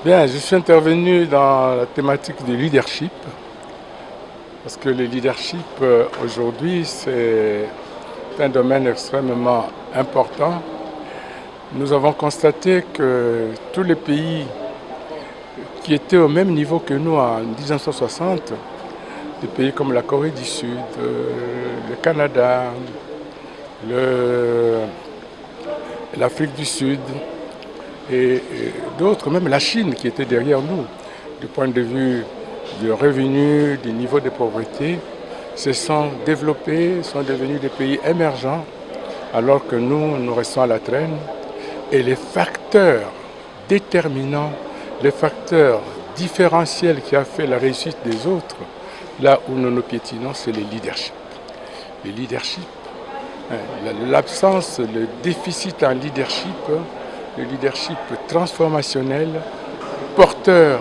Bien, je suis intervenu dans la thématique du leadership, parce que le leadership aujourd'hui, c'est un domaine extrêmement important. Nous avons constaté que tous les pays qui étaient au même niveau que nous en 1960, des pays comme la Corée du Sud, le Canada, l'Afrique du Sud et d'autres, même la Chine qui était derrière nous, du point de vue du revenu, du niveau de pauvreté, se sont développés, sont devenus des pays émergents, alors que nous restons à la traîne. Et les facteurs déterminants, les facteurs différentiels qui ont fait la réussite des autres, là où nous nous piétinons, c'est le leadership. Le leadership, l'absence, le déficit en leadership, le leadership transformationnel, porteur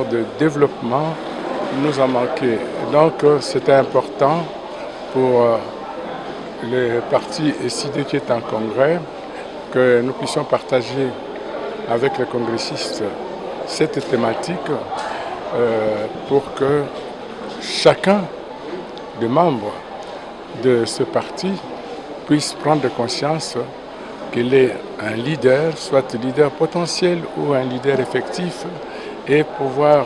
de développement, nous a manqué. Donc c'était important pour le parti SID qui est en congrès que nous puissions partager avec les congressistes cette thématique pour que chacun des membres de ce parti puisse prendre conscience qu'il est un leader, soit leader potentiel ou un leader effectif, et pouvoir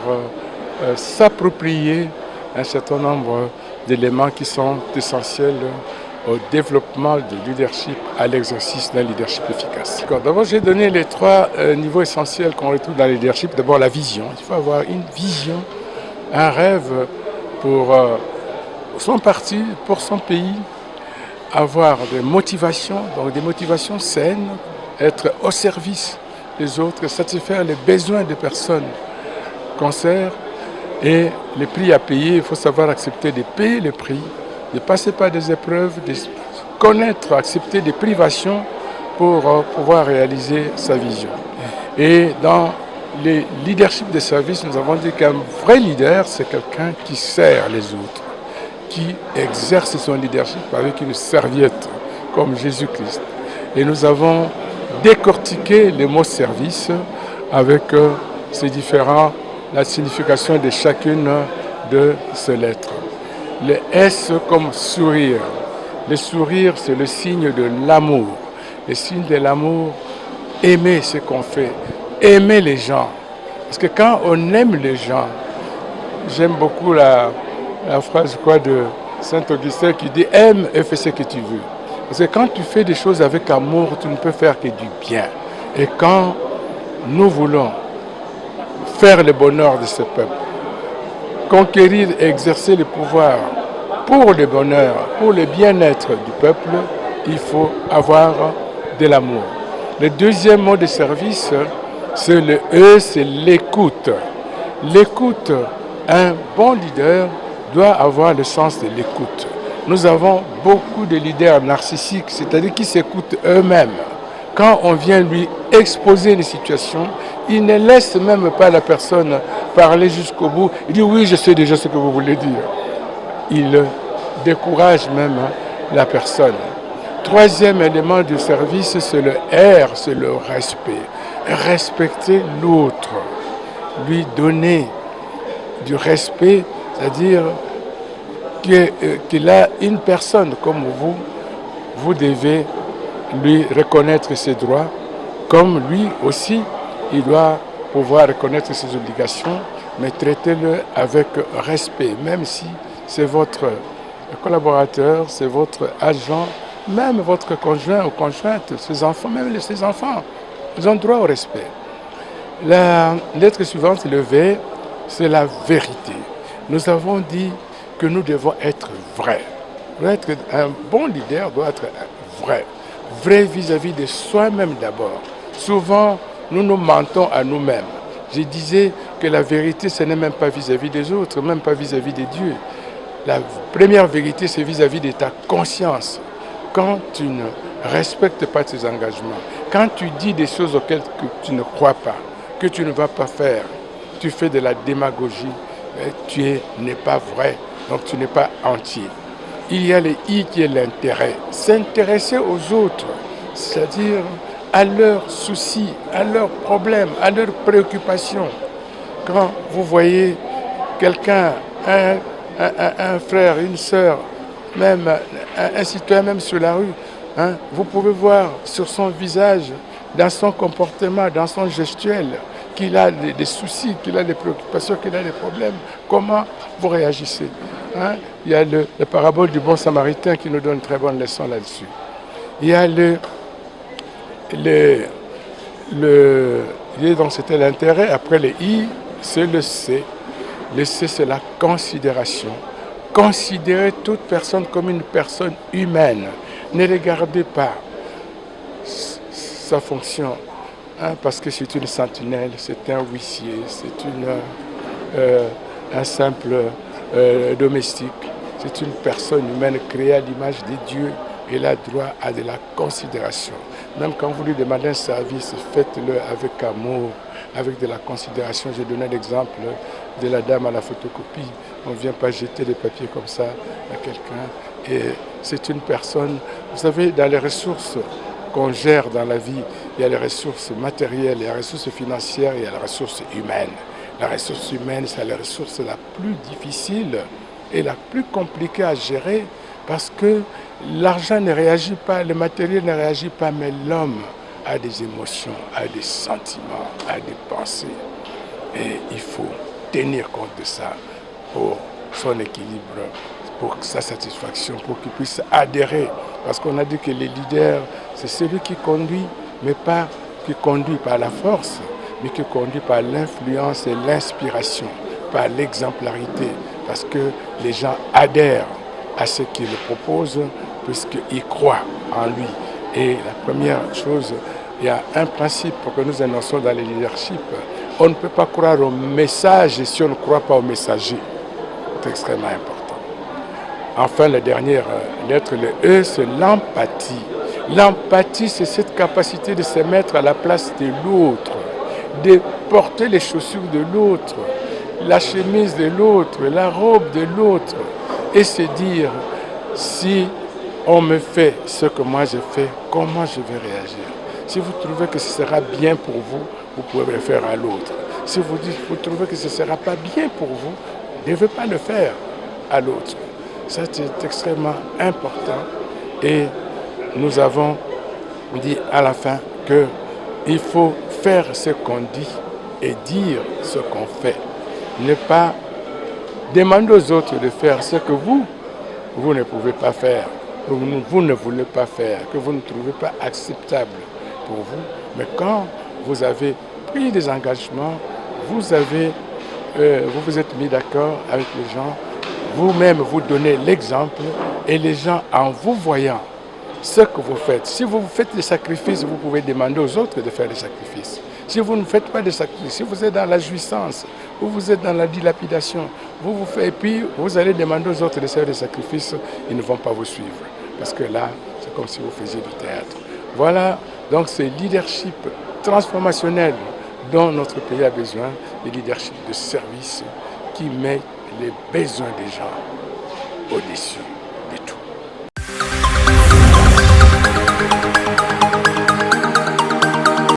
s'approprier un certain nombre d'éléments qui sont essentiels au développement du leadership, à l'exercice d'un leadership efficace. D'abord, j'ai donné les trois niveaux essentiels qu'on retrouve dans le leadership. D'abord, la vision. Il faut avoir une vision, un rêve pour son parti, pour son pays, avoir des motivations, donc des motivations saines, être au service des autres, satisfaire les besoins des personnes qu'on sert, et les prix à payer, il faut savoir accepter de payer les prix, de passer par des épreuves, de connaître, accepter des privations pour pouvoir réaliser sa vision. Et dans le leadership de service, nous avons dit qu'un vrai leader, c'est quelqu'un qui sert les autres, qui exerce son leadership avec une serviette, comme Jésus-Christ. Et nous avons décortiqué les mots service avec ces différents, la signification de chacune de ces lettres. Le S comme sourire. Le sourire, c'est le signe de l'amour. Le signe de l'amour, aimer ce qu'on fait, aimer les gens. Parce que quand on aime les gens, j'aime beaucoup la phrase de Saint-Augustin qui dit « aime et fais ce que tu veux ». Parce que quand tu fais des choses avec amour, tu ne peux faire que du bien. Et quand nous voulons faire le bonheur de ce peuple, conquérir et exercer le pouvoir pour le bonheur, pour le bien-être du peuple, il faut avoir de l'amour. Le deuxième mot de service, c'est le E, c'est l'écoute. L'écoute, un bon leader doit avoir le sens de l'écoute. Nous avons beaucoup de leaders narcissiques, c'est-à-dire qui s'écoutent eux-mêmes. Quand on vient lui exposer les situations, il ne laisse même pas la personne parler jusqu'au bout. Il dit oui, je sais déjà ce que vous voulez dire. Il décourage même la personne. Troisième élément du service, c'est le R, c'est le respect. Respecter l'autre, lui donner du respect, c'est-à-dire qu'il a une personne comme vous, vous devez lui reconnaître ses droits, comme lui aussi, il doit pouvoir reconnaître ses obligations, mais traitez-le avec respect, même si c'est votre collaborateur, c'est votre agent, même votre conjoint ou conjointe, ses enfants, même ses enfants, ils ont droit au respect. La lettre suivante, le V, c'est la vérité. Nous avons dit que nous devons être vrais. Un bon leader doit être vrai. Vrai vis-à-vis de soi-même d'abord. Souvent, nous nous mentons à nous-mêmes. Je disais que la vérité, ce n'est même pas vis-à-vis des autres, même pas vis-à-vis de Dieu. La première vérité, c'est vis-à-vis de ta conscience. Quand tu ne respectes pas tes engagements, quand tu dis des choses auxquelles tu ne crois pas, que tu ne vas pas faire, tu fais de la démagogie, tu n'es pas vrai, donc tu n'es pas entier. Il y a le I qui est l'intérêt. S'intéresser aux autres, c'est-à-dire à leurs soucis, à leurs problèmes, à leurs préoccupations. Quand vous voyez quelqu'un, un frère, une sœur, même un citoyen, même sur la rue, hein, vous pouvez voir sur son visage, dans son comportement, dans son gestuel, qu'il a des soucis, qu'il a des préoccupations, qu'il a des problèmes. Comment vous réagissez, hein? Il y a la parabole du bon samaritain qui nous donne une très bonne leçon là-dessus. Il y a donc c'était l'intérêt, après le I, c'est le C. Le C, c'est la considération. Considérez toute personne comme une personne humaine. Ne regardez pas sa fonction, hein, parce que c'est une sentinelle, c'est un huissier, c'est un simple domestique. C'est une personne humaine créée à l'image de Dieu. Elle a droit à de la considération. Même quand vous lui demandez un service, faites-le avec amour, avec de la considération. J'ai donné l'exemple de la dame à la photocopie. On ne vient pas jeter des papiers comme ça à quelqu'un. Et c'est une personne, vous savez, dans les ressources qu'on gère dans la vie, il y a les ressources matérielles, il y a les ressources financières, il y a les ressources humaines. La ressource humaine, c'est la ressource la plus difficile et la plus compliquée à gérer parce que l'argent ne réagit pas, le matériel ne réagit pas, mais l'homme a des émotions, a des sentiments, a des pensées. Et il faut tenir compte de ça pour son équilibre, pour sa satisfaction, pour qu'il puisse adhérer. Parce qu'on a dit que les leaders, c'est celui qui conduit, mais pas qui conduit par la force, mais qui conduit par l'influence et l'inspiration, par l'exemplarité. Parce que les gens adhèrent à ce qu'il propose, puisqu'ils croient en lui. Et la première chose, il y a un principe que nous annonçons dans le leadership. On ne peut pas croire au message si on ne croit pas au messager. C'est extrêmement important. Enfin, la dernière lettre, le E, c'est l'empathie. L'empathie, c'est cette capacité de se mettre à la place de l'autre, de porter les chaussures de l'autre, la chemise de l'autre, la robe de l'autre, et se dire, si on me fait ce que moi je fais, comment je vais réagir? Si vous trouvez que ce sera bien pour vous, vous pouvez le faire à l'autre. Si vous trouvez que ce ne sera pas bien pour vous, ne devez pas le faire à l'autre. Ça, c'est extrêmement important. Et nous avons dit à la fin qu'il faut faire ce qu'on dit et dire ce qu'on fait. Ne pas demander aux autres de faire ce que vous ne pouvez pas faire, que vous ne voulez pas faire, que vous ne trouvez pas acceptable pour vous. Mais quand vous avez pris des engagements, vous vous êtes mis d'accord avec les gens, vous-même vous donnez l'exemple et les gens, en vous voyant ce que vous faites, si vous faites des sacrifices, vous pouvez demander aux autres de faire des sacrifices. Si vous ne faites pas de sacrifices, si vous êtes dans la jouissance, ou vous êtes dans la dilapidation, vous faites, et puis vous allez demander aux autres de faire des sacrifices, ils ne vont pas vous suivre. Parce que là, c'est comme si vous faisiez du théâtre. Voilà, donc c'est leadership transformationnel dont notre pays a besoin, le leadership de service qui met les besoins des gens au-dessus.